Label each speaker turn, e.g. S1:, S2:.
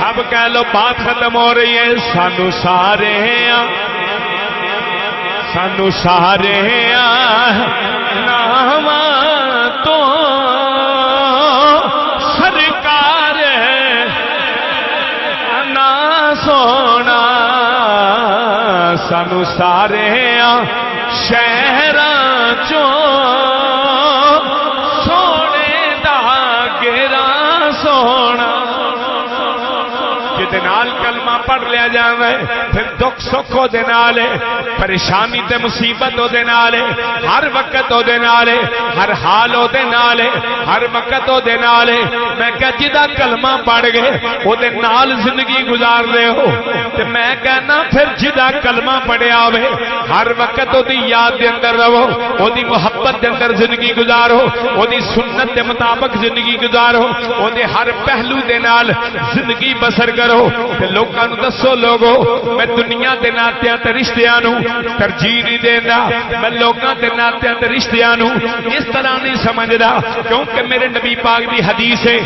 S1: सब कह लो, बात खत्म हो रही है। सानू सारे नाम तो सरकार ना सोना, सानू सारे शहरां चों सोने दा घेरा सोना। जिदे नाल कलमा पढ़ लिया जावे फिर दुख सुख ओदे नाल है, परेशानी ते मुसीबत ओदे नाल है, हर वक्त ओदे नाल है, हर हाल ओदे नाल है, हर वक्त ओदे नाल है। मैं कह जिदा कलमा पढ़ गए ओदे नाल जिंदगी गुजार रहे हो, ते मैं कहना फिर जिदा कलमा पढ़िया होवे हर वक्त ओदी याद दे अंदर रहो, ओदी मुहब्बत दे अंदर जिंदगी गुजारो, ओदी सुन्नत के मुताबिक जिंदगी गुजारो, ओदे हर पहलू दे नाल जिंदगी बसर करो। ते लोकां नूं दसो लोगो, मैं दुनिया के नातियां ते रिश्तियां नूं तरजीह नहीं देना, मैं लोकां के नातियां ते रिश्तियां नूं इस तरह नहीं समझदा, क्योंकि मेरे नबी पाक दी हदीस है